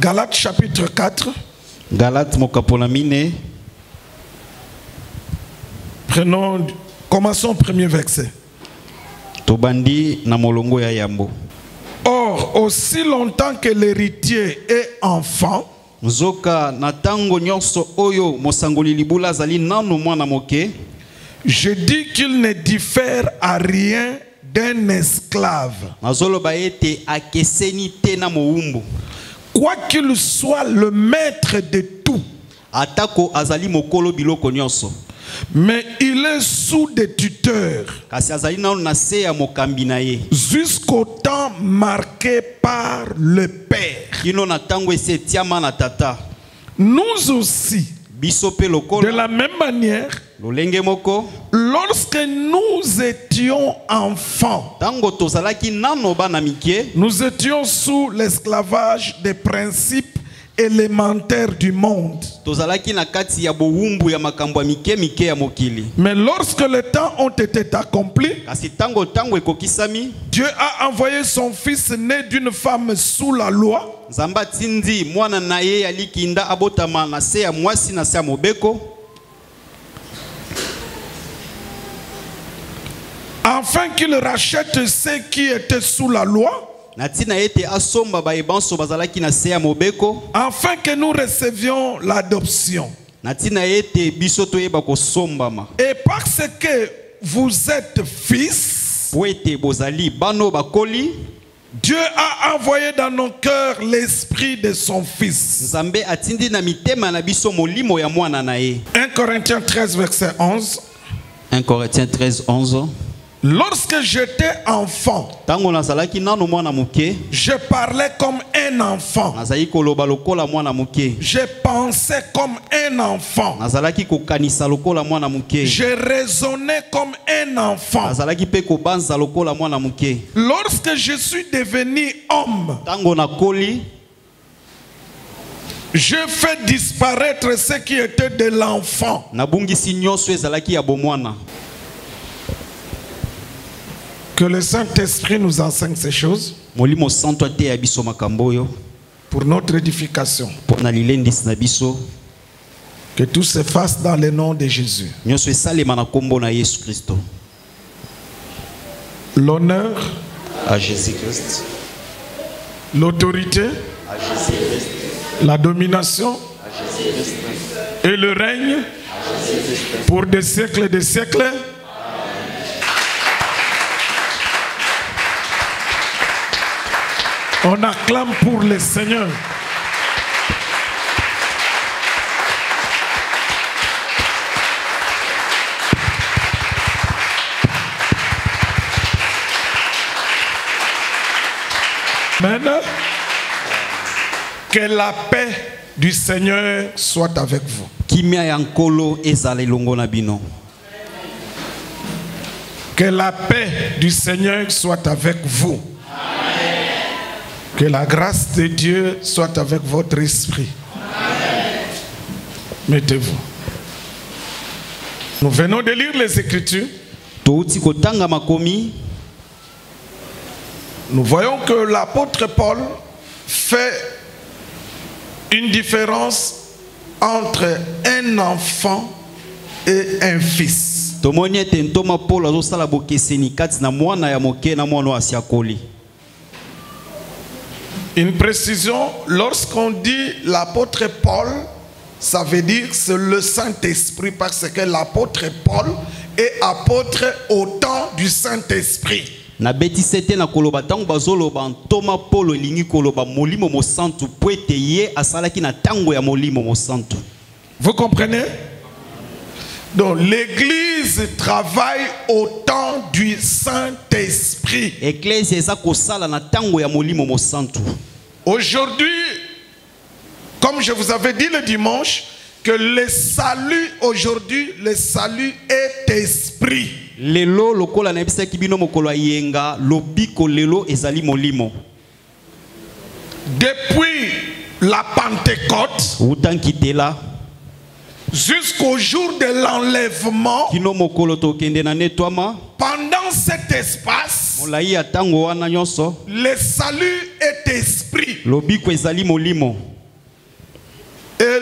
Galates chapitre 4. Galates mokapolamine. Commençons au premier verset. Tobandi na molongo ya yambo. Or, aussi longtemps que l'héritier est enfant, Nzoka na tango nyonso oyo mosangoli libula zali nanu mwana moke. Je dis qu'il ne diffère à rien d'un esclave. Nazoloba ete akeseni te na moumbu. Quoi qu'il soit le maître de tout. Atako azali mokolo biloko nyonso. Mais il est sous des tuteurs jusqu'au temps marqué par le Père. Nous aussi, de la même manière, lorsque nous étions enfants, nous étions sous l'esclavage des principes élémentaire du monde. Mais lorsque les temps ont été accomplis, Dieu a envoyé son fils né d'une femme sous la loi, afin qu'il rachète ceux qui étaient sous la loi, afin que nous recevions l'adoption. Et parce que vous êtes fils, Dieu a envoyé dans nos cœurs l'esprit de son fils. 1 Corinthiens 13 verset 11. 1 Corinthiens 13 11. Lorsque j'étais enfant, je parlais comme un enfant. Je pensais comme un enfant. Je raisonnais comme un enfant. Lorsque je suis devenu homme, je fais disparaître ce qui était de l'enfant. Que le Saint-Esprit nous enseigne ces choses pour notre édification. Que tout se fasse dans le nom de Jésus. L'honneur à Jésus-Christ, l'autorité, à Jésus-Christ, la domination à Jésus-Christ, et le règne pour des siècles et des siècles. On acclame pour le Seigneur. Maintenant, que la paix du Seigneur soit avec vous. Que la paix du Seigneur soit avec vous. Que la grâce de Dieu soit avec votre esprit. Mettez-vous. Nous venons de lire les Écritures. Nous voyons que l'apôtre Paul fait une différence entre un enfant et un fils. Une précision, lorsqu'on dit l'apôtre Paul, ça veut dire c'est le Saint-Esprit, parce que l'apôtre Paul est apôtre au temps du Saint-Esprit. Vous comprenez? Donc l'église travaille au temps du Saint-Esprit. Aujourd'hui, comme je vous avais dit le dimanche, que le salut aujourd'hui, le salut est esprit. Depuis la Pentecôte jusqu'au jour de l'enlèvement, pendant cet espace, le salut est esprit.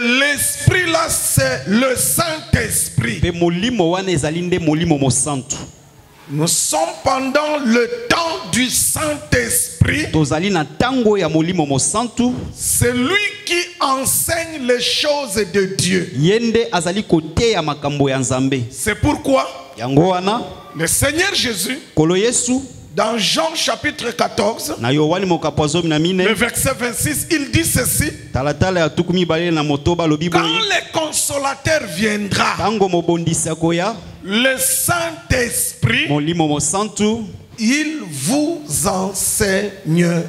Et l'esprit là, c'est le Saint-Esprit. Pe molimo wana ezali nde molimo mosantu. Nous sommes pendant le temps du Saint-Esprit. Tozali na tango ya molimo mosantu. C'est lui qui enseigne les choses de Dieu. Yende azali kote ya makambo ya Nzambe. C'est pourquoi Yango wana le Seigneur Jésus, Kolo Yesu dans Jean chapitre 14, na Yohani mokapazo na mine, le verset 26, il dit ceci: talatala ya tukumi balé na motoba lobi quand boye. le consolateur viendra, Tango mobondisi akoya, le Saint-Esprit, molimo mosantu, il vous enseignera.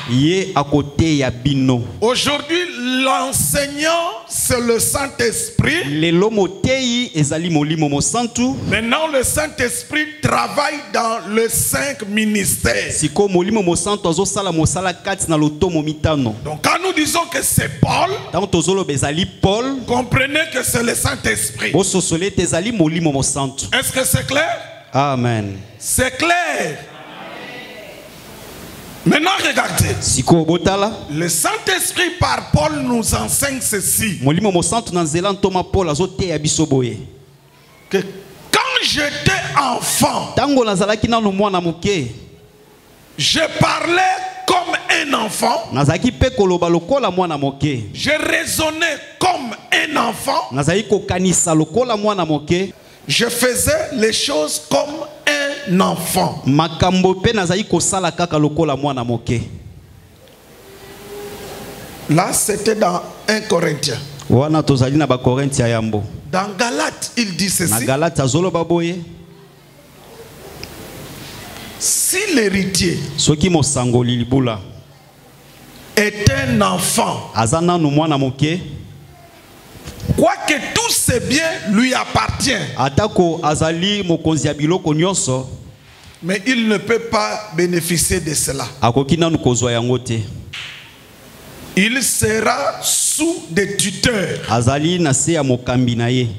ye akote ya bino. Aujourd'hui, l'enseignant, c'est le Saint-Esprit. Lelo motei ezali molimo mosantu. Maintenant, le Saint-Esprit travaille dans les 5 ministères. Siko molimo mosantu azosala mosala kati na lotomo mitano. Donc, quand nous disons que c'est Paul, Tango tozolo bezali Paul, comprenez que c'est le Saint-Esprit. bososole tezali molimo mosantu. Est-ce que c'est clair? Amen. C'est clair. Maintenant, regardez. Siko botala, Le Saint-Esprit par Paul nous enseigne ceci. molimo mosantu na nzela ntoma Paul azote ya biso boye. Que quand j'étais enfant, Tango nazalaki nanu mwana moke, je parlais comme un enfant. nazalaki pe koloba lokola mwana moke. Je raisonnais comme un enfant. Nazalaki kokanisa lokola mwana moke. Je faisais les choses comme un enfant. Makambo pe nazalaki kosala kaka lokola mwana moke. Là, c'était dans 1 Corinthiens. Wana tozali na ba Korintia yambo. Dans Galates, il dit Na ceci: Galate azoloba boye, si l'héritier soki mosangoli libula est un enfant, azana no mwana moke, quoique tout ces biens lui appartiennent, atako azali mokonzi ya biloko nyonso, mais il ne peut pas bénéficier de cela. akoki nanu kozwa yango te. Il sera sous des tuteurs Azali na se ya mokambi na ye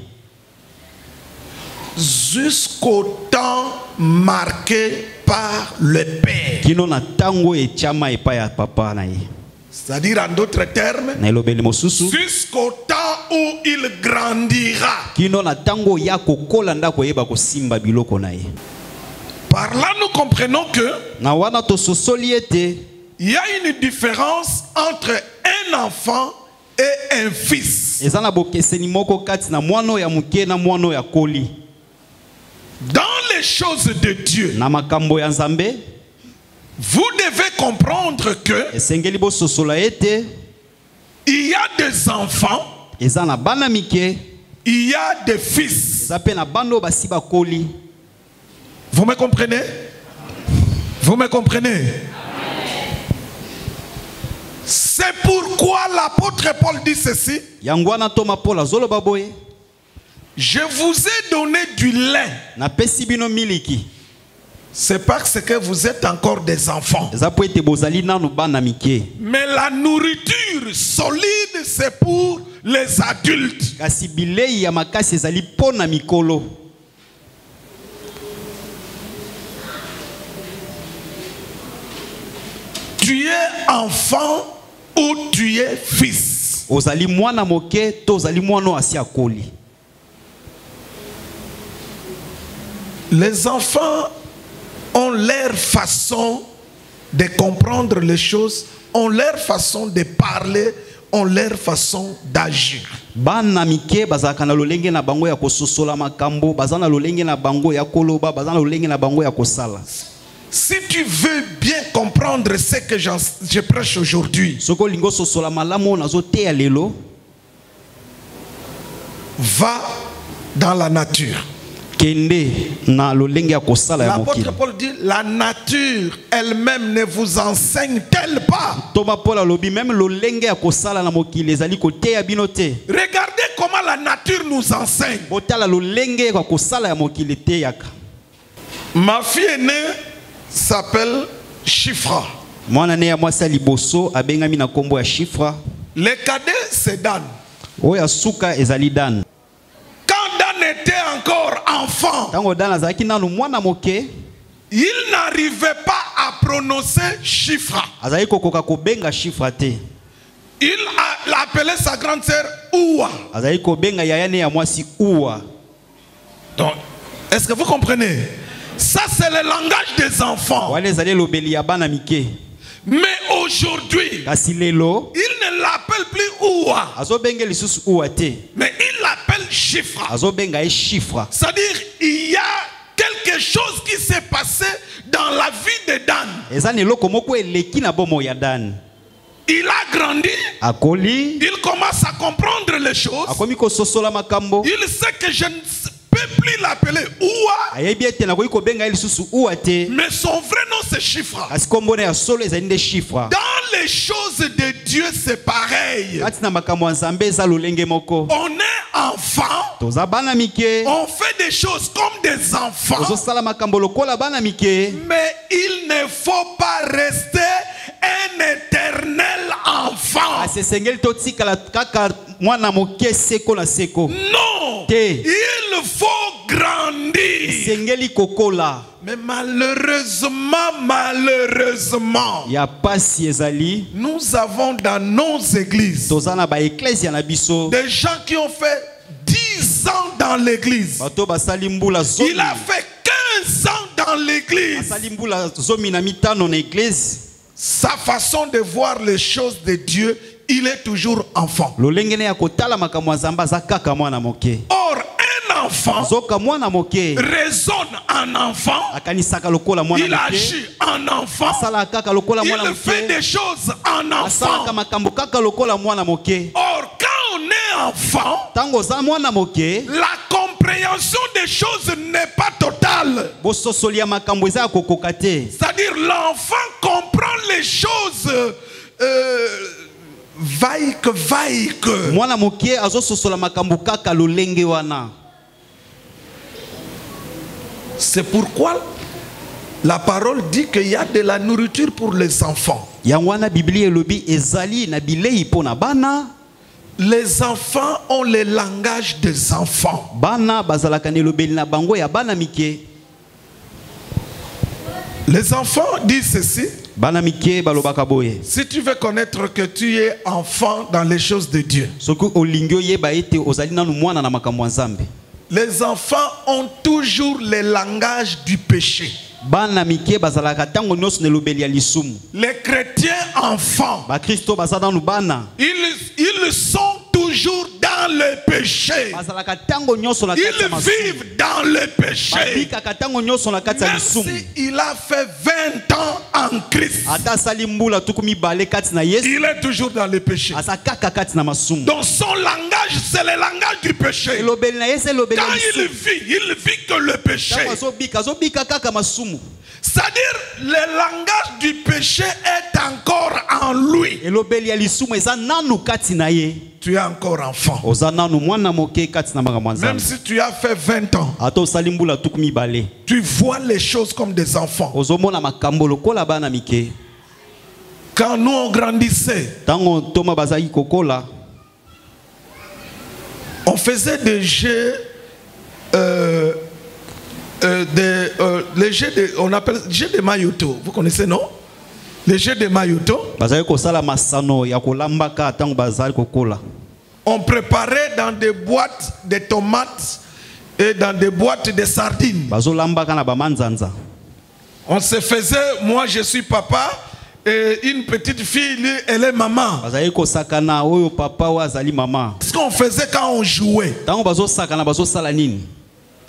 jusqu'au temps marqué par le Père. kino na tango etiama epa ya papa na ye. C'est-à-dire, en d'autres termes, Na elobeli mosusu, jusqu'au temps où il grandira. kino na tango ya kokola ndako yeba kosimba biloko na ye. Par là, nous comprenons que Na wana tososoli ete il y a une différence entre un enfant et un fils. ezana bokeseni moko kati na mwano ya muke na mwano ya koli. Dans les choses de Dieu, Na makambo ya Nzambe, vous devez comprendre que esengeli bososola ete il y a des enfants, ezana bana mike, il y a des fils. eza pe na bando basi bakoli. Vous me comprenez? Vous me comprenez? C'est pourquoi l'apôtre Paul dit ceci: Yangwana toma Paul azoloba boye, je vous ai donné du lait. na pesi bino miliki. C'est parce que vous êtes encore des enfants. Eza po ete bozali nanu bana mike. Mais la nourriture solide, c'est pour les adultes. Kasi bilei ya makasi ezali pona mikolo. Tu es enfant ou tu es fils. Ozali mwana moke to ozali mwana asi akoli. Les enfants ont leur façon de comprendre les choses, ont leur façon de parler, ont leur façon d'agir. Bana mike bazaka na lolenge na bango ya kososola makambo, bazana lolenge na bango ya koloba, bazana lolenge na bango ya kosala. Si tu veux bien comprendre ce que je prêche aujourd'hui, Soko lingo sosola malamu nazo te ya lelo, va dans la nature. kende na lolenge ya kosala ya mokili. L'apôtre Paul dit, la nature elle-même ne vous enseigne-t-elle pas? Toma Paul alobi même lolenge ya kosala na mokili ezali kote ya bino te. Regardez comment la nature nous enseigne. Botala lolenge ya kosala ya mokili te yaka. Ma fille aînée s'appelle Shifra. Mwana ne ya mwasi liboso abengami na kombo ya Shifra. Le cadet c'est Dan. Oya suka ezali Dan. Quand Dan était encore enfant, Tango Dan azalaki nanu mwana moke, il n'arrivait pas à prononcer Shifra. azali kokoka kobenga Shifra te. Il a appelé sa grande sœur Oua. Azali kobenga yaya ne ya mwasi Oua. Donc, est-ce que vous comprenez? Ça, c'est le langage des enfants. Wale zali lobeli ya bana mike. Mais aujourd'hui, Kasi lelo, il ne l'appelle plus Oua. azo benga lisusu Oua te. Mais il l'appelle Shifra. Azo benga e Shifra. C'est-à-dire, il y a quelque chose qui s'est passé dans la vie de Dan. Eza ne loko moko eleki na bomo ya Dan. Il a grandi. Akoli. Il commence à comprendre les choses. Akomi ko sosola makambo. Il sait que je ne peux plus l'appeler Oua. Ayebi ete na koyi ko benga lisusu Oua te. Mais son vrai nom c'est Shifra. Kasi kombone ya solo ezali nde Shifra. Dans les choses de Dieu c'est pareil. Kati na makambo ya Nzambe eza lolenge moko. On est enfant. Toza bana mike. On fait des choses comme des enfants. Tozo sala makambo lokola bana mike. Mais il ne faut pas rester un éternel enfant. Asesengeli totikala kaka mwana moke seko na seko. Non. Te. Il faut grandir. Sengeli kokola. Mais malheureusement, ya pasi ezali. nous avons dans nos églises Tozana ba ecclesia na biso. des gens qui ont fait 10 ans dans l'église. Bato basali mbula zomi. Il a fait 15 ans dans l'église. Basali mbula zomi na mitano na église. Sa façon de voir les choses de Dieu, il est toujours enfant. Lolengene ya kotala makambo ya Nzambe aza kaka mwana moke. Or, un enfant Zoka mwana moke. raisonne en enfant. Akanisaka lokola mwana Il moke. agit en enfant. Asala kaka lokola mwana Il fait moke. des choses en Asala enfant. makambo kaka lokola mwana moke. Or, quand on est enfant, Tango za mwana moke. la compréhension des choses n'est pas totale. Bososoli ya makambo eza kokoka te. C'est-à-dire l'enfant comprend les choses vaille. Mwana moke azososola makambo kaka lolenge wana. C'est pourquoi la parole dit qu'il y a de la nourriture pour les enfants. Yangwana Biblia elobi ezali na bilei pona bana. Les enfants ont le langage des enfants. Bana bazalaka ne lobeli na bango ya bana mike. Les enfants disent ceci. Bana mike balobaka boye. Si tu veux connaître que tu es enfant dans les choses de Dieu. Soki olingyo yeba ete ozali nanu mwana na makambo ya Nzambe. Les enfants ont toujours le langage du péché. Bana mike bazalaka tango nyonso ne lobeli ya lisumu. Les chrétiens enfants, Ba Kristo bazala nu bana. ils sont toujours dans le péché. Bazalaka tango nyonso na kati ya Ils masumu. vivent dans le péché. Babika tango nyonso na kati ya Même lisumu. s'il a fait 20 ans en Christ, Ata sali mbula tukumi bale kati na Yesu. il est toujours dans le péché. Asakaka kati na masumu. Donc son langage, c'est le langage du péché. Elobeli na Yesu elobeli Quand ya il lisumu. vit que le péché. Tango azobika kaka masumu. C'est-à-dire, le langage du péché est encore en lui. Elobeli ya lisumu eza nanu kati na ye. Tu es encore enfant. Oza nanu mwana moke kati na makambo ya Même Nzambe. si tu as fait 20 ans, Ata osali mbula tukumi bale. tu vois les choses comme des enfants. Ozomona makambo lokola bana mike. Quand nous on grandissait, Tango toma bazaki kokola. on faisait des jeux, les jeux de, on appelle jeux de mailloto. Vous connaissez, non? Les jeux de mailloto. Bazaki kosala masano ya kolambaka tango bazali kokola. On préparait dans des boîtes de tomates et dans des boîtes de sardines. Bazolambaka na bamanzanza. On se faisait, moi je suis papa, et une petite fille, lui, elle est maman. Bazali kosakana oyo papa wa azali mama. Ce qu'on faisait quand on jouait. Tango bazosakana bazosala nini?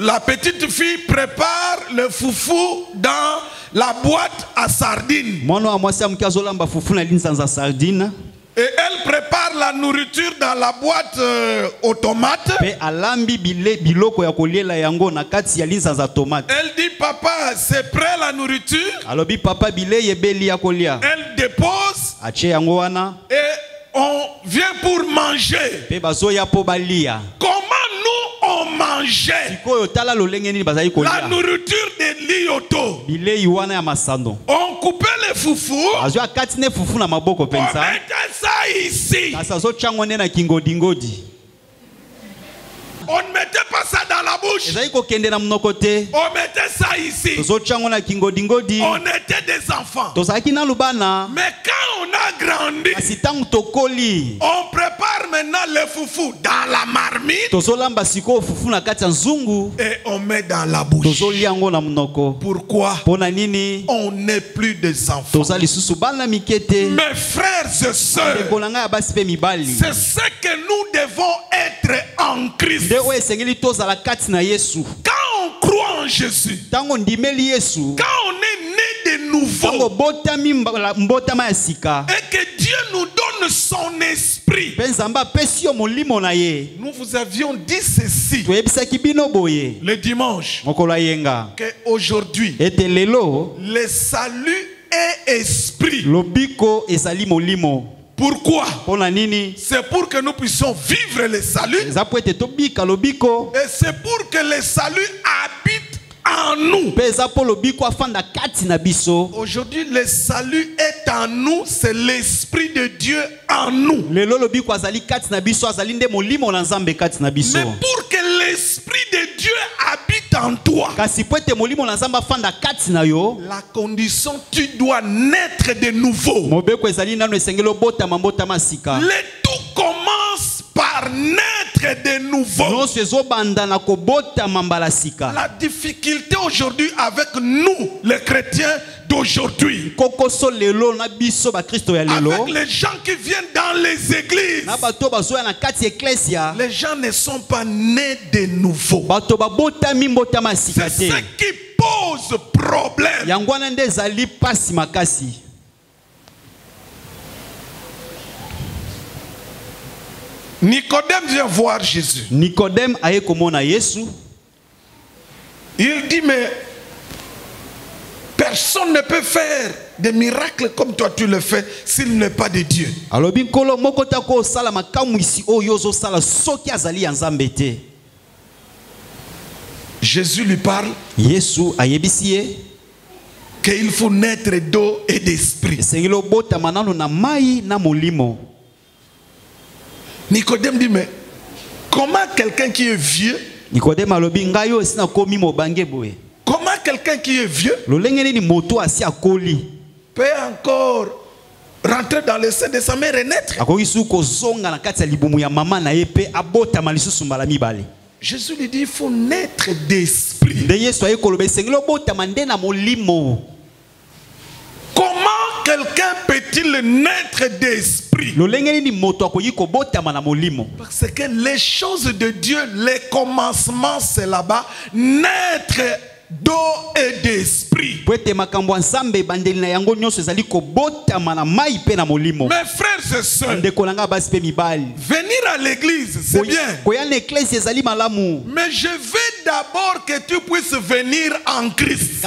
La petite fille prépare le foufou dans la boîte à sardines. Mwana wa mwasi amuki azolamba fufu na linzanza sardine. Et elle prépare la nourriture dans la boîte aux tomates. Pe alambi biloko ya koliela yango na kati ya linzanza tomate. Elle dit, papa, c'est prêt la nourriture. Alobi papa bilei ebeli ya kolia. Elle dépose Ache yango wana. et on vient pour manger. Pe bazoya po balia. Comment nous on mangeait Koyo tala lolenge nini bazali la kolia. nourriture de l'ioto? Bilei wana ya masando. On coupait les foufous. Azwa katine fufu na maboko On pensa. mettait ça ici. Kasa zo chango ne na kingo dingodi. On ne mettait pas ça dans la la bouche. On mettait ça ici. On était des enfants. Mais quand on a grandi, on prépare maintenant le foufou dans la marmite et on met dans la bouche. Pourquoi? On n'est plus des enfants. Mes frères et sœurs, c'est ce que nous devons être en Christ. Quand on croit en Jésus, quand on est né de nouveau, et que Dieu nous donne son esprit, nous vous avions dit ceci le dimanche, qu'aujourd'hui, le salut est esprit. Pourquoi? C'est pour que nous puissions vivre le salut. Et c'est pour que le salut habite en nous. Aujourd'hui, le salut est en nous. C'est l'esprit de Dieu en nous. Mais pour que l'esprit de Dieu habite en toi, la condition, tu dois naître de nouveau. Le tout commence par naître de nouveau. La difficulté aujourd'hui avec nous, les chrétiens d'aujourd'hui, avec les gens qui viennent dans les églises, les gens ne sont pas nés de nouveau. C'est ce qui pose problème. Nicodème vient voir Jésus. Il dit, mais personne ne peut faire des miracles comme toi tu le fais s'il n'est pas de Dieu. Jésus lui parle qu'il faut naître d'eau et d'esprit. Nicodème dit, mais comment quelqu'un qui est vieux, comment quelqu'un qui est vieux peut encore rentrer dans le sein de sa mère et naître? Jésus lui dit, il faut naître d'esprit. Comment quelqu'un peut-il naître d'esprit? Parce que les choses de Dieu, les commencements, c'est là-bas. Naître d'eau et d'esprit. Mes frères et sœurs, venir à l'église, c'est bien. Mais je veux d'abord que tu puisses venir en Christ.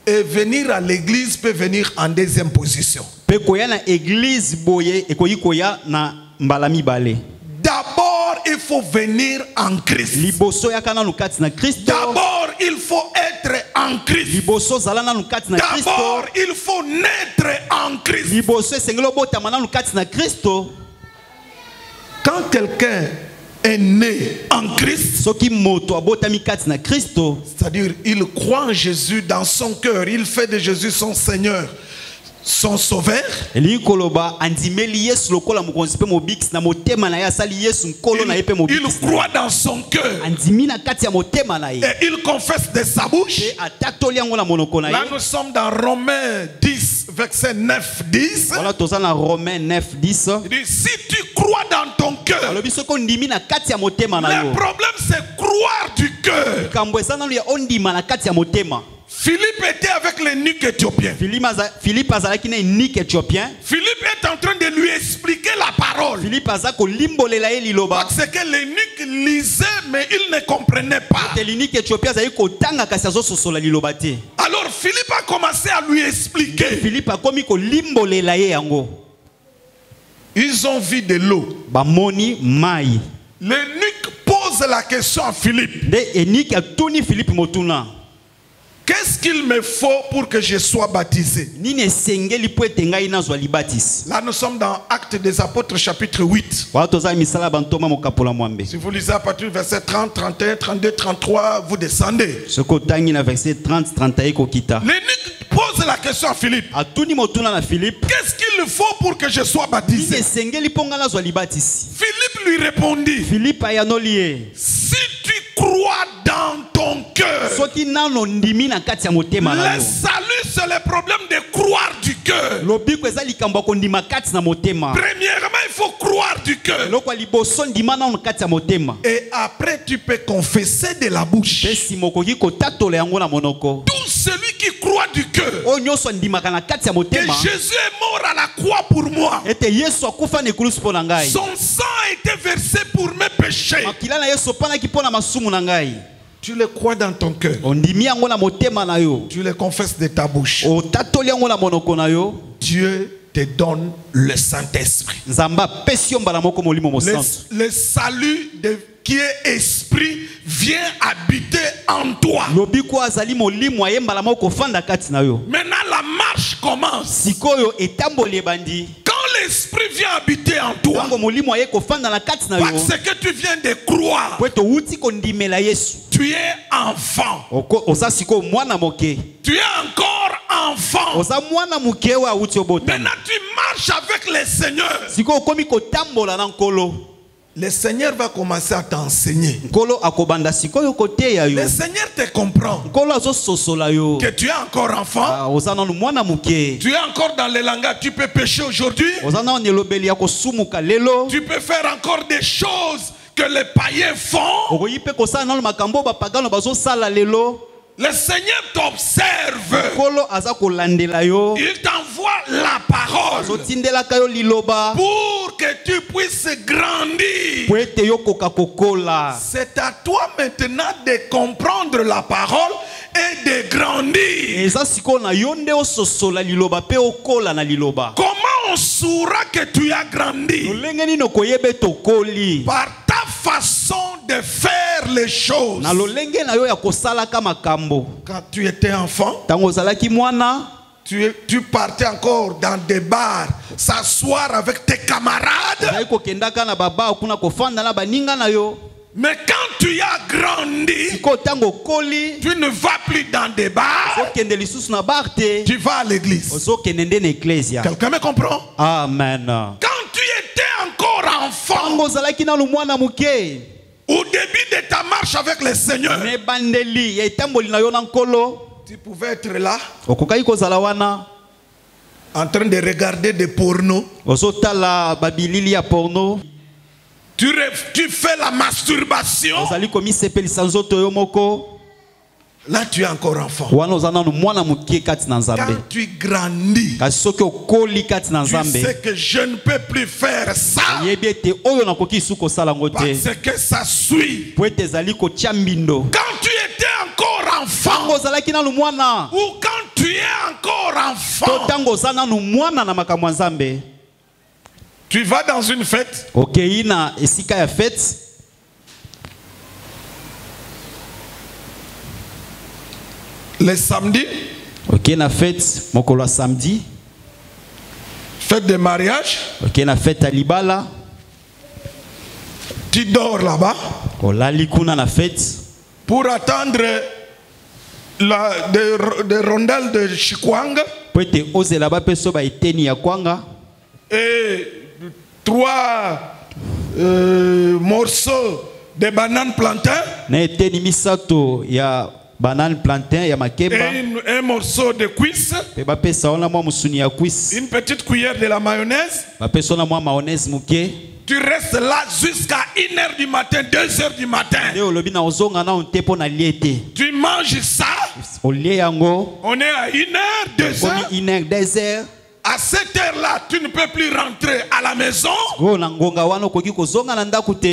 Et venir à l'église peut venir en deuxième position. D'abord, il faut venir en Christ. D'abord, il faut être en Christ. D'abord, il faut naître en Christ. Quand quelqu'un est né en Christ, c'est-à-dire il croit en Jésus dans son cœur, il fait de Jésus son Seigneur, son sauveur, il croit dans son cœur et il confesse de sa bouche. Là nous sommes dans Romains 10 verset 9-10. Il dit, si tu crois dans ton cœur, le problème c'est croire du cœur. Philippe était avec l'eunuque éthiopien. Philippe est en train de lui expliquer la parole. Parce que l'eunuque lisait mais il ne comprenait pas. Alors Philippe a commencé à lui expliquer. Ils ont vu de l'eau. L'eunuque pose la question à Philippe. Qu'est-ce qu'il me faut pour que je sois baptisé? Là, nous sommes dans Actes des Apôtres, chapitre 8. Si vous lisez à partir du verset 30, 31, 32, 33, vous descendez. L'énigme pose la question à Philippe. Qu'est-ce qu'il faut pour que je sois baptisé? Philippe lui répondit. Si tu crois dans ton cœur. Le salut, c'est le problème de croire du cœur. Premièrement, il faut croire du cœur. Et après, tu peux confesser de la bouche. Tout celui qui croit du cœur que Jésus est mort à la croix pour moi. Son sang a été versé pour mes péchés. Tu le crois dans ton cœur. Tu le confesses de ta bouche. Dieu te donne le Saint-Esprit. Le salut qui est esprit vient habiter en toi. Maintenant la marche commence. Quand l'esprit vient habiter en toi, parce que tu viens de croire, tu es enfant. Tu es encore enfant. Maintenant tu marches avec le Seigneur. Le Seigneur va commencer à t'enseigner. Le Seigneur te comprend. Que tu es encore enfant. Tu es encore dans le langage. Tu peux pécher aujourd'hui. Tu peux faire encore des choses que les païens font. Le Seigneur t'observe. Il t'envoie la parole pour que tu puisses grandir. C'est à toi maintenant de comprendre la parole et de grandir. Comment on saura que tu as grandi? Par ta façon de faire les choses. Quand tu étais enfant, tu partais encore dans des bars, s'asseoir avec tes camarades. Mais quand tu as grandi, tu ne vas plus dans des bars, tu vas à l'église. Quelqu'un me comprend? Amen. Quand tu étais encore enfant, au début de ta marche avec le Seigneur, tu pouvais être là en train de regarder des pornos. Tu fais la masturbation. Là tu es encore enfant. Quand tu grandis, tu sais que je ne peux plus faire ça, parce que ça suit. Quand tu étais encore enfant, ou quand tu es encore enfant, tu vas dans une fête. Le samedi, fête de mariage, tu dors là-bas pour attendre des rondelles de Chikwang et 3 morceaux de banane plantain et un morceau de cuisse, une petite cuillère de la mayonnaise. Tu restes là jusqu'à 1h du matin, 2h du matin. Tu manges ça. On est à 1h, 2h. À cette heure-là, tu ne peux plus rentrer à la maison.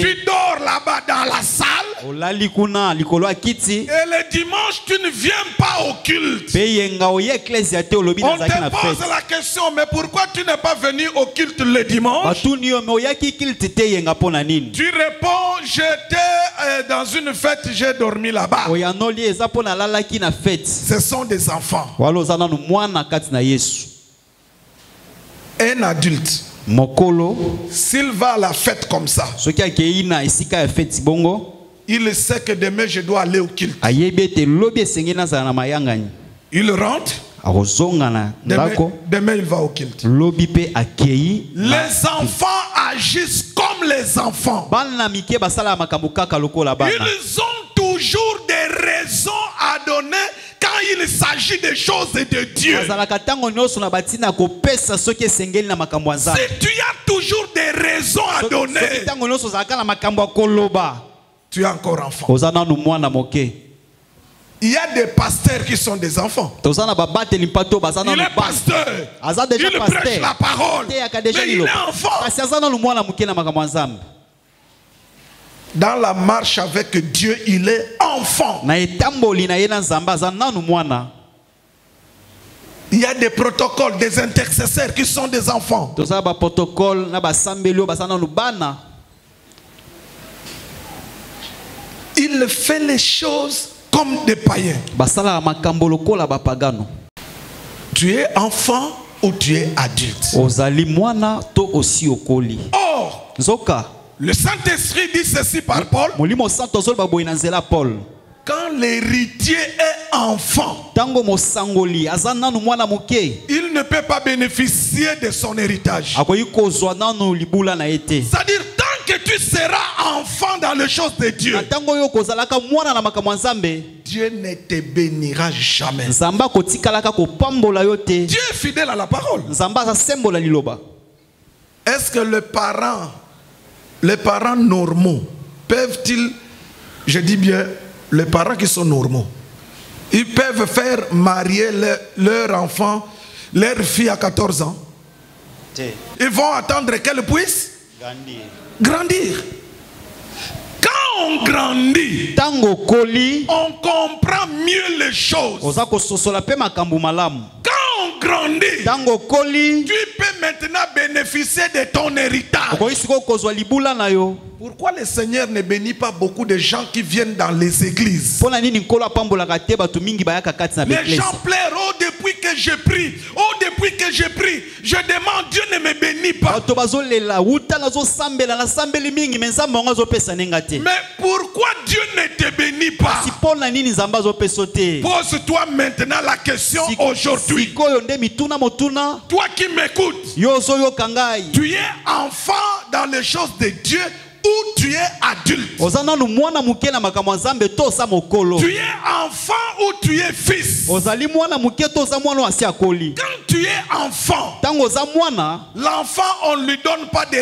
Tu dors là-bas dans la salle. olali kuna likolo ya kiti et le dimanche tu ne viens pas au culte. pe yenga oye ecclesia te olobi On nazaki na te pose fete la question, mais pourquoi tu n'es pas venu au culte le dimanche? batuni yo me oyaki kilte te yenga mpo na nini Tu réponds, j'étais dans une fête, j'ai dormi là-bas. oyanoli eza mpo nalalaki na fete Ce sont des enfants. wala oza nanu mwana kati na yesu Un adulte, mokolo s'il va à la fête comme ça, soki akei na esika ya fete bongo il sait que demain je dois aller au culte. ayebi ete lobi esengeli nazala na mayangani Il rentre, akozonga na ndako demain il va au culte. lobi pe akei Les enfants agissent comme les enfants. bana na mike basala makambo kaka lokola bana Ils ont toujours des raisons à donner quand il s'agit des choses de Dieu. bazalaka ntango nyonso na batina kopesa soki esengeli na makambo ya nzambe Si tu as toujours des raisons à soki donner, ntango nyonso ozalaka na makambo ya koloba tu es encore enfant. oza nanu mwana moke Il y a des pasteurs qui sont des enfants. toza na babateli mpato baza Il nanu est pasteur. aza deja Il prêche la paster parole. teyaka Mais deja il lilo est enfant. kasi aza nanu mwana moke na makambo ya nzambe Dans la marche avec Dieu, il est enfant. na etamboli na ye na nzambe aza nanu mwana Il y a des protocoles, des intercesseurs qui sont des enfants. toza baprotocole na basambeli oyo baza nanu bana Il fait les choses comme des païens. basalaka makambo lokola bapagano Tu es enfant ou tu es adulte. ozali mwana to osi okoli Or, nzoka le Saint-Esprit dit ceci par Paul. molimo santo azoloba boye na nzela paul Quand l'héritier est enfant, ntango mosangoli aza nanu mwana moke il ne peut pas bénéficier de son héritage. akoki kozwa nanu libula na ye te C'est-à-dire, tant que tu seras enfant dans les choses de Dieu, na ntango oyo kozalaka mwana na makambo ya nzambe Dieu ne te bénira jamais. nzambe akotikalaka kopambola yo te Dieu est fidèle à la parole. nzambe azasembola liloba Est-ce que les parents normaux peuvent-ils, je dis bien, les parents qui sont normaux, ils peuvent faire marier leur enfant, leur fille à 14 ans? Ils vont attendre qu'elle puisse grandir. Quand on grandit, ntango okoli on comprend mieux les choses. oza kososola mpe makambo malamu Quand on grandit, ntango okoli tu peux maintenant bénéficier de ton héritage. okoki sikoyo kozwa libula na yo Pourquoi le Seigneur ne bénit pas beaucoup de gens qui viennent dans les églises? mpo na nini nkolo apambolaka te bato mingi bayaka kati na Les beklesi gens pleurent, oh depuis que je prie, oh depuis que je prie, je demande, Dieu ne me bénit pas. bato bazolela wuta nazosambela nasambeli mingi me nzambe yango azopesa nenga te Mais pourquoi Dieu ne te bénit pas? si mpo na nini nzambe azopesa yo te Pose-toi maintenant la question aujourd'hui. sikoyo nde mituna motuna Toi qui m'écoutes, yo ozoyoka ngai tu es enfant dans les choses de Dieu ou tu es adulte? oza nanu mwana moke na makambo ya nzambe to oza mokolo Tu es enfant ou tu es fils? ozali mwana moke to oza mwana oyo asi akoli Quand tu es enfant, ntango oza mwana l'enfant, on ne lui donne pas de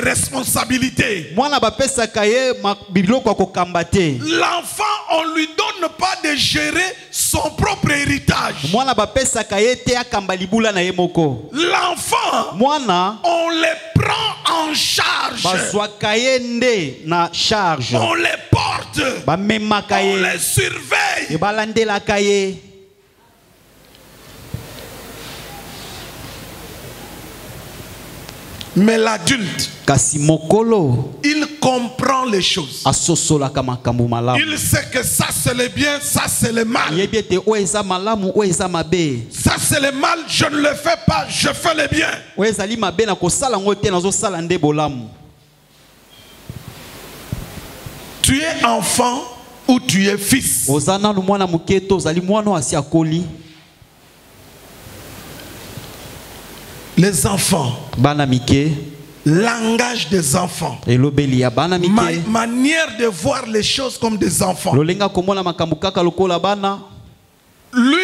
responsabilités. mwana bapesaka ye biloko ya kokamba te L'enfant, on ne lui donne pas de gérer son propre héritage. mwana bapesaka ye te akamba libula na ye moko L'enfant, mwana on les prend en charge. bazwaka ye nde na charge On les porte. bamemaka On ye les surveille. e balandelaka ye Mais l'adulte, kasi mokolo il comprend les choses. asosolaka makambo malamu Il sait que ça c'est le bien, ça c'est le mal. yebi ete oyo eza malamu oyo eza mabe Ça c'est le mal, je ne le fais pas, je fais le bien. oyo ezali mabe na kosala yango te nazosala nde bolamu Tu es enfant ou tu es fils. oza nanu mwana moke to ozali mwana oyo asi akoli Les enfants, bana mike langage des enfants, elobeli ya bana mike manière de voir les choses comme des enfants. lolenga komona makambo kaka lokola bana Lui,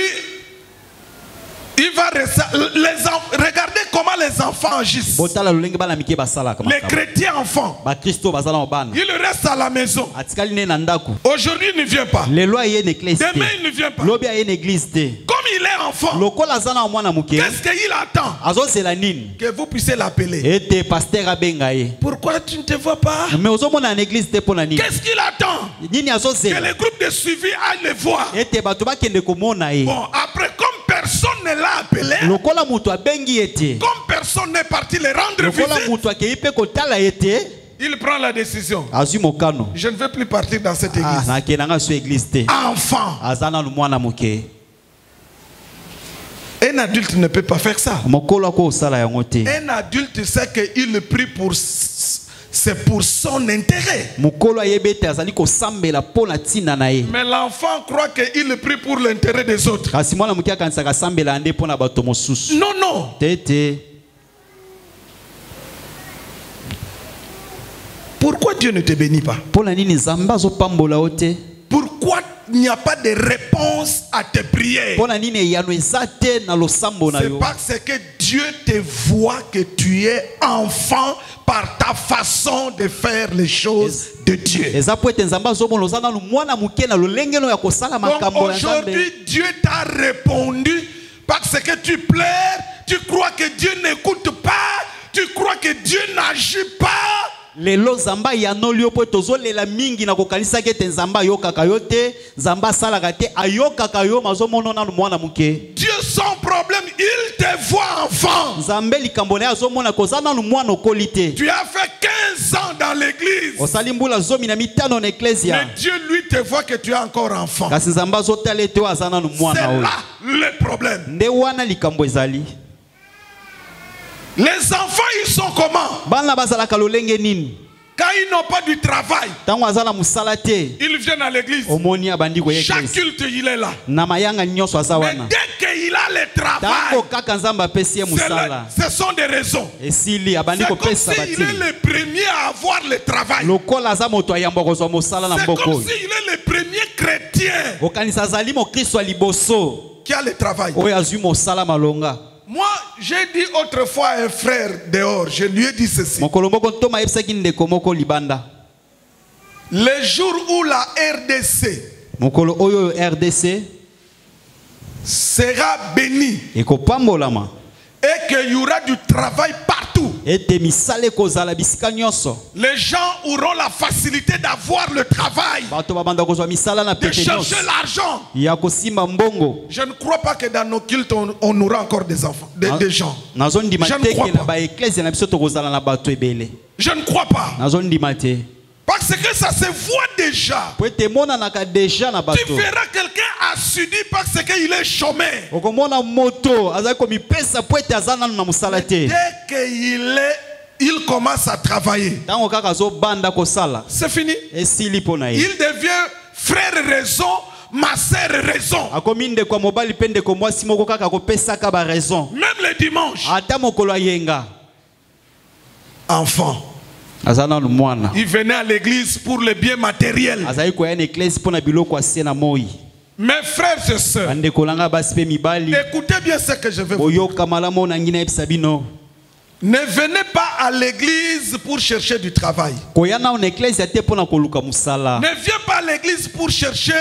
il va regardez comment les enfants agissent. botala lolenge bana mike basalaka Les makambo chrétiens enfants, bakristo baza na bana il reste à la maison. atikali ne na ndako Aujourd'hui, il ne vient pas. lelo aye na eglise Demain, te il ne vient pas. lobi aye na eglise te Comme il est enfant, lokola azana mwana muke qu'est-ce qu'il attend? azozela nini Que vous puissiez l'appeler. ete pasteur abenga ye Pourquoi tu ne te vois pas? mais ozomona na église te pona nini Qu'est-ce qu'il attend? nini Que azozela le groupe de suivi aille le voir. ete bato bakende komona ye Bon, après, comme personne ne l'a appelé, lokola mutu abengi ete comme personne n'est parti le rendre lokola visite, mutu akei mpe kotala ete il prend la décision. azwi mokano Je ne veux plus partir dans cette église. nakendanga so église te Enfant. aza nanu mwana moke Un adulte ne peut pas faire ça. mokolo ako osala yango te Un adulte sait qu'il prie pour... C'est pour son intérêt. mokolo ayebi ete azali kosambela mpo na ntina na ye Mais l'enfant croit qu'il prie pour l'intérêt des autres. kasi mwana moke akanisaka asambela nde mpo na bato mosusu Non, non. te Pourquoi Dieu ne te bénit pas? mpo na nini nzambe azopambola yo te Pourquoi il n'y a pas de réponse à tes prières? mpo na nini eyano eza te na losambo na C'est yo parce que Dieu te voit que tu es enfant par ta façon de faire les choses de Dieu. eza po ete nzambe azomona oza nanu mwana moke na lolenge no ya kosala Donc makambo ya nzambe aujourd'hui, Dieu t'a répondu parce que tu pleures, tu crois que Dieu n'écoute pas, tu crois que Dieu n'agit pas. lelo nzambe ayanoli yo po ete ozolela mingi na kokanisaki ete nzambe ayokaka yo te nzambe asalaka te ayokaka yo mazomona nanu mwana moke Dieu sans problème, il te voit enfant. nzambe likambo na ye azomona koza nanu mwana okoli te Tu as fait 15 ans dans l'église. osali mbula 15 na eklesia Mais Dieu lui te voit que tu es encore enfant. kasi nzambe azotala ete oyo aza nanu C'est mwana oyo là le problème. nde wana likambo ezali Les enfants, ils sont comment? bana bazalaka lolenge nini Quand ils n'ont pas du travail, ntango aza na mosala te ils viennent à l'église. omoni abandi koya Chaque eglise culte, il est là. na mayanga nyonso aza Mais wana dès qu'il a le ntango travail, kaka nzambe apesi ye mosala ce sont des raisons. esili abandi C'est comme kopesa s'il est batili le premier à avoir le travail. lokola aza moto ayamba kozwa mosala na C'est mboka comme oyo s'il est le premier chrétien okanisa azali mokristo ya liboso qui a le travail. oyo azwi mosala malonga Moi, j'ai dit autrefois à un frère dehors, je lui ai dit ceci. mokolo moko ntoma ayebisaki ndeko moko libanda Le jour où la RDC mokolo oyo RDC sera bénie ekopambolama et qu'il y aura du travail partout, ete misala ekozala bisika nyonso les gens auront la facilité d'avoir le travail, bato babanda kozwa misala na de pete nyonso chercher l'argent. ya kosimba mbongo Je ne crois pas que dans nos cultes, on aura encore des enfants, des gens. nazondima Je ne te crois ke na pas. baeklezia na biso tokozala na bato ebele Je ne crois pas. nazondima te Parce que ça se voit déjà. po ete emonanaka deja na Tu bato verras quelqu'un assidu parce qu'il est chômeur. okomona moto azali komipesa po ete aza nanu na mosala te Dès qu'il commence à travailler, ntango kaka azobanda kosala c'est fini. esili mpo na ye Il devient frère raison, ma sœur raison. akomi ndeko ya mobali mpe ndeko mwasi moko kaka akopesaka baraison Même le dimanche. ata mokolo ayenga Enfant. aza nanu mwana Il venait à l'église pour le bien matériel. azali koya na eklesi mpo na biloko asie na moi Mes frères et sœurs, bandeko nanga basi mpe mibali écoutez bien ce que je vais vous dire. boyoka malamu oyo nangi nayebisa bino Ne venez pas à l'église pour chercher du travail. koya nao na eklesi te mpo na koluka mosala Ne viens pas à l'église pour chercher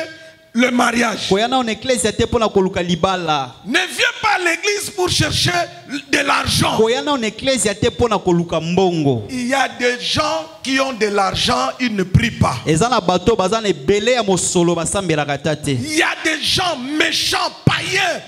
le mariage. koya nao na eklesi te mpo na koluka libala Ne viens pas à l'église pour chercher de l'argent. koya nao na eklesi te mpo na koluka mbongo Il y a des gens qui ont de l'argent, ils ne prient pas. eza na bato baza na ebele ya mosolo basambelaka ta te Il y a des gens méchants, païens,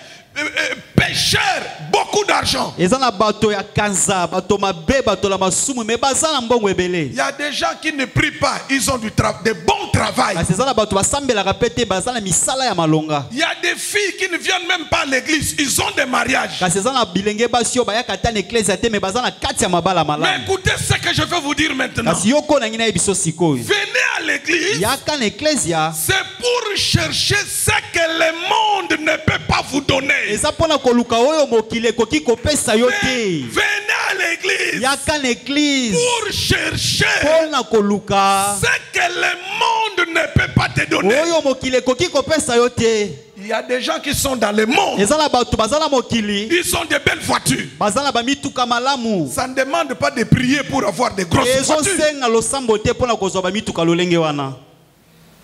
pécheurs, beaucoup d'argent. eza na bato ya kanza bato mabe bato la masumu me baza na mbongo ebele Il y a des gens qui ne prient pas, ils ont de bons travail. kasi eza na bato basambelaka pe te baza na misala ya malonga Il y a des filles qui ne viennent même pas à l'église, ils ont des mariages. kasi eza na bilenge basi oyo bayaka ta na eklesi te me baza na kati ya mabala Mais malamu écoutez ce que je vais vous dire maintenant. kasi yoko na ngi na ye biso sikoyo Venez à l'église, yaka na eklesia c'est pour chercher ce que le monde ne peut pas vous donner. eza mpo na koluka oyo mokili ekoki kopesa yo te Venez à l'église yaka na eglise pour chercher mpo na koluka ce que le monde ne peut pas te donner. oyo mokili ekoki kopesa yo te Il y a des gens qui sont dans le monde, eza na bato baza na mokili ils ont de belles voitures. baza na bamituka malamu Ça ne demande pas de prier pour avoir de grosses voitures. ezosenga losambo te mpo na kozwa bamituka lolenge wana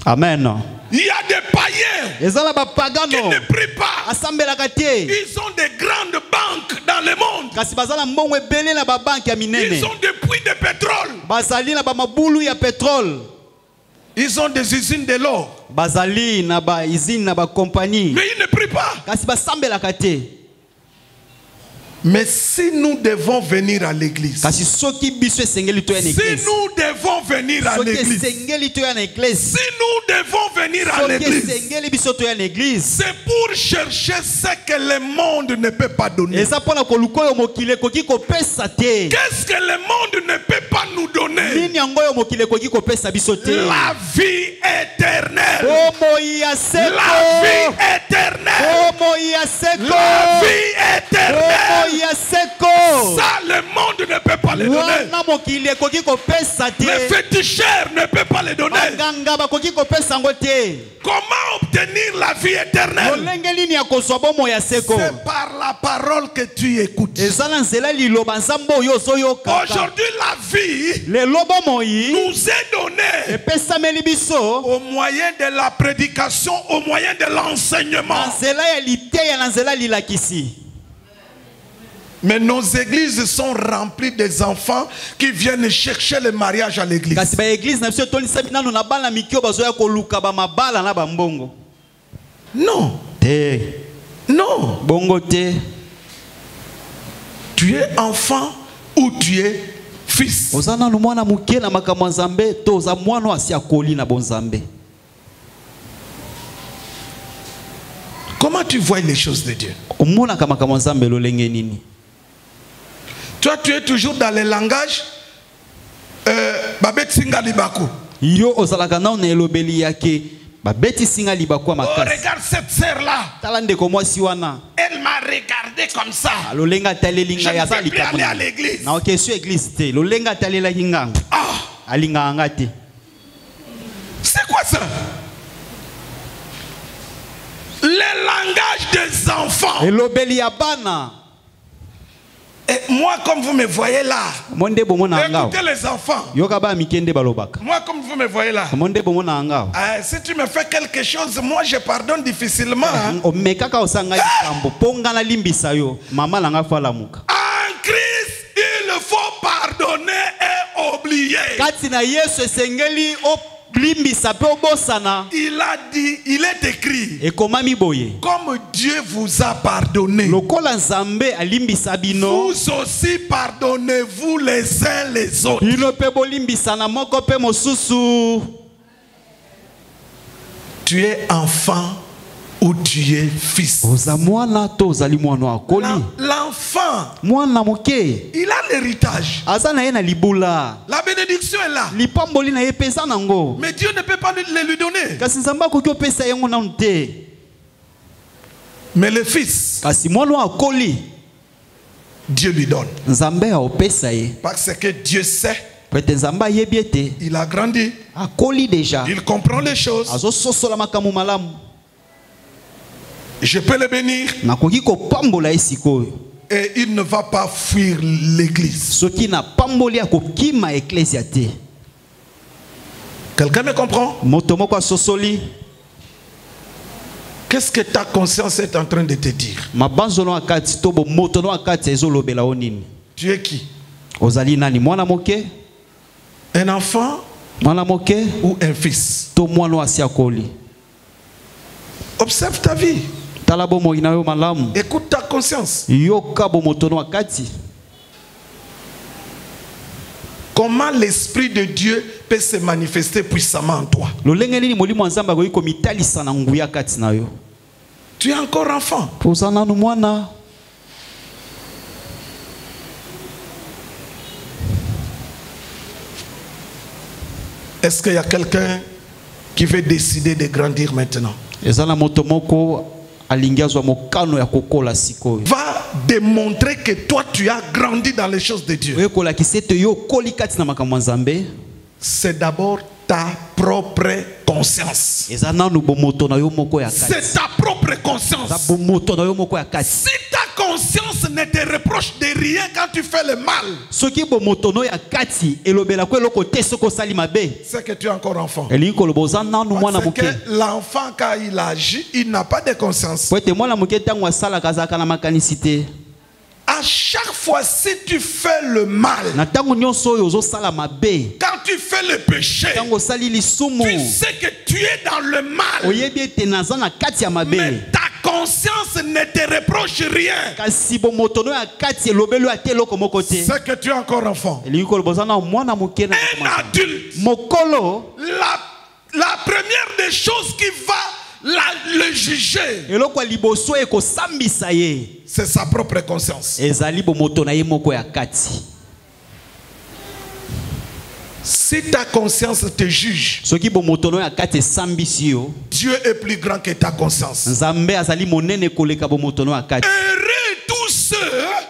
amen Il y a des païens païens qui ezala bapagano ne prient pas. asambelaka te Ils ont des grandes banques dans le monde. kasi bazala mbongo ebele na babanke ya minene Ils ont des puits de pétrole. bazali na bamabulu ya petrole Ils ont des usines de l'or. bazali na baizine na bakompagnie Mais ils ne prient pas. kasi basambelaka te Mais si nous devons venir à l'église, kasi soki biso esengeli toya na si eglise nous devons venir à soki l'église, esengeli toya na eglise si nous devons venir à soki l'église, esengeli biso toya na eglise c'est pour chercher ce que le monde ne peut pas donner. eza mpona koluka oyo mokili ekoki kopesa te Qu'est-ce que le monde ne peut pas nous donner? nini yango oyo mokili ekoki kopesa biso te La vie éternelle. bomoi ya La seko vie éternelle. bomoi ya seko La vie éternelle. bomoi ya seko Ça, le monde ne peut pas le donner. wana mokili ekoki kopesa te Les féticheurs ne peuvent pas le donner. baganga bakoki kopesa yango te Comment obtenir la vie éternelle? lolenge nini ya kozwa bomoi ya seko C'est par la parole que tu écoutes. eza na nzela liloba nzambe oyo ozoyoka Aujourd'hui, la vie lelo bomoi nous est donnée epesameli biso au moyen de la prédication, au moyen de na l'enseignement. nzela ya liteya na nzela lilakisi Mais nos églises sont remplies des enfants qui viennent chercher le mariage à l'église. kasi baeglise na biso etonisami nano na bana mikio bazoya koluka bamabala na bambongo Non, te non. bongo te Tu es enfant ou tu es fils. oza nanu mwana moke na makambo ya nzambe to oza mwana asi akoli na bonzambe Comment tu vois les choses de Dieu? omonaka makambo ya nzambe lolenge nini Toi, tu es toujours dans le langage Babet Singa Libaku. yo ozalaka nao na elobeli yake babetisinga libaku ya Oh, makasi regarde cette sœur-là. tala ndeko mwasi wana Elle m'a regardé comme ça. lolenge ataleli Je ngai ne aza veux plus likambo aller à na l'église. na okesio église te lolenge atalelaki ngango Ah, alingaka nga te c'est quoi ça? Le langage des enfants. elobeli ya bana Et moi, comme vous me voyez là, mo nde bomona ngao écoutez les enfants. yoka ba mikende balobaka Moi, comme vous me voyez là, mo nde bomona ngao si tu me fais quelque chose, moi je pardonne difficilement. Hein. omekaka osanga likambo mpo nga nalimbisa yo mama nanga falamuka En Christ, il faut pardonner et oublier. kati na yesu esengeli olimbisa mpe obosana Il a dit, il est écrit, ekomami boye comme Dieu vous a pardonné, lokola nzambe alimbisa bino vous aussi pardonnez-vous les uns les autres. bino mpe bolimbisana moko mpe mosusu Tu es enfant ou tu es fils. oza mwana to ozali mwana akoli L'enfant, mwana moke il a l'héritage. aza na ye na libula La bénédiction est là. lipamboli na ye mpe eza nango Mais Dieu ne peut pas le lui donner. kasi nzambe akoki opesa yango nanu te Mais le fils, kasi mwana akoli Dieu lui donne. nzambe aopesa ye Parce que Dieu sait, po ete nzambe ayebi ete il a grandi, akoli deja il comprend les choses. azososola makambo malamu Je peux le bénir nakoki kopambola ye sikoyo et il ne va pas fuir l'église. soki napamboli akokima eklesia te Quelqu'un me comprend? moto moko asosoli Qu'est-ce que ta conscience est en train de te dire? mabanzo no akati to bomoto no akati ezolobela o nini Tu es qui? ozali nani mwana moke Un enfant mwana moke ou un fils? to mwana asi akoli Observe ta vie. tala bomoi na yo malamu Écoute ta conscience. yoka bomoto no akati Comment l'Esprit de Dieu peut se manifester puissamment en toi? lolenge nini molimo ya nzambe akoki komitalisa na nguya kati na yo Tu es encore enfant. po oza nanu mwana Est-ce qu'il y a quelqu'un qui veut décider de grandir maintenant? eza na moto moko alingi azwa mokano ya kokola sikoyo Va démontrer que toi tu as grandi dans les choses de Dieu. oyekolakisa ete yo okoli kati na makambo ya nzambe C'est d'abord ta propre conscience. eza nanu bomoto na yo moko ya kati C'est ta propre eza conscience. bomoto na yo moko ya kati Si ta conscience ne te reproche de rien quand tu fais le mal, Ce qui bo motono ya kati elobela ko eloko te soko sali mabe. c'est que tu es encore enfant. Elinko loboza nanu mwana Parce muke. que l'enfant, quand il agit, il n'a pas de conscience. Po ete mwana muke tango asala kazaka na makanisite. À chaque fois, si tu fais le mal, Na tango nyonso oyo ozosala mabe. quand tu fais le péché, Tango sali lisumu. tu sais que tu es dans le mal. Oyebi ete naza na kati ya mabe. Mais ta conscience ne te reproche rien. Kasi bo motono ya kati elobelo ate eloko moko te. C'est que tu es encore enfant. Elinko loboza na mwana muke na Un adulte, mokolo. la première des choses qui va le juger, Eloko liboso eko sambisa ye. c'est sa propre conscience. Ezali bo moto na ye moko ya kati. Si ta conscience te juge, Soki bo moto no ya kati sambisi yo. Dieu est plus grand que ta conscience. Nzambe azali monene koleka bo moto no ya kati. Heureux tous ceux,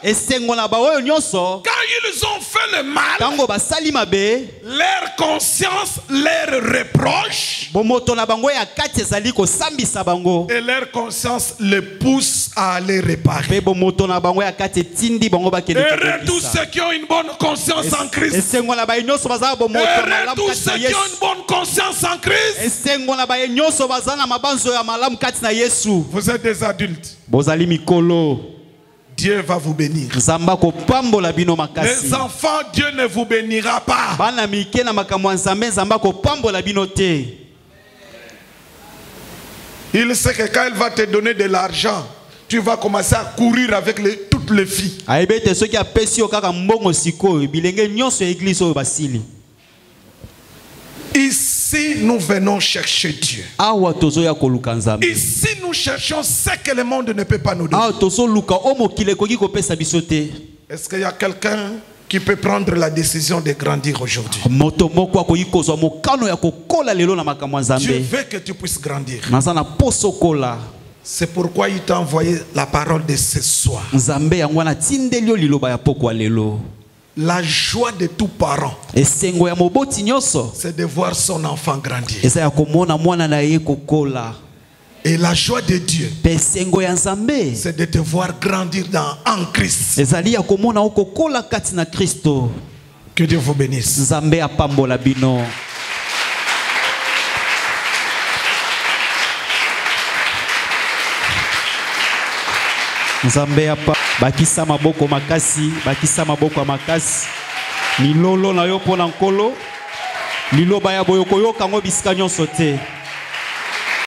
Esengo na ba oyo nyonso. quand ils ont fait le mal, Tango basali mabe. leur conscience leur reproche Bo moto na bango ya kati ezali ko sambisa bango. et leur conscience les pousse à aller réparer. Pe bo moto na bango ya kati tindi bango ba kende. Heureux tous ceux qui ont une bonne conscience en Christ. Esengo na ba nyonso bazala bo moto na Heureux malamu tous kati ceux na qui ont Yesu. une bonne conscience en Christ. Esengo na ba nyonso bazala na mabanzo ya malamu kati na Yesu. Vous êtes des adultes. Bozali mikolo. Dieu va vous bénir. Nzamba ko pambola bino makasi. Les enfants, Dieu ne vous bénira pas. Bana mike na makambo ya Nzambe Nzamba ko pambola bino te. Il sait que quand il va te donner de l'argent, tu vas commencer à courir avec toutes les filles. Aibete soki apesi yo kaka mbongo sikoyo bilenge nyonso ya église oyo basili. Ici, nous venons chercher Dieu. Awa tozo ya koluka Nzambe. Ici, nous cherchons ce que le monde ne peut pas nous donner. Awa tozo luka o mokili koki kopesa biso te. Est-ce qu'il y a quelqu'un qui peut prendre la décision de grandir aujourd'hui? Moto moko akoki kozwa mokano ya kokola lelo na makambo ya Dieu Nzambe. veut que tu puisses grandir. Naza na poso kola. C'est pourquoi il t'a envoyé la parole de ce soir. Nzambe yango na tindeli yo liloba ya pokwa lelo. La joie de tout parent, Esengo ya moboti nyonso. c'est de voir son enfant grandir. Eza ya komona mwana na ye kokola. Et la joie de Dieu, Pesengo ya Nzambe. c'est de te voir grandir en Christ. Ezali ya komona okokola kati na Kristo. Que Dieu vous bénisse. Nzambe apambola bino. Nzambe apa bakisa maboko makasi, bakisa maboko makasi. Milolo na yo pona nkolo. Liloba ya boyoko yo kango bisika nyonso te.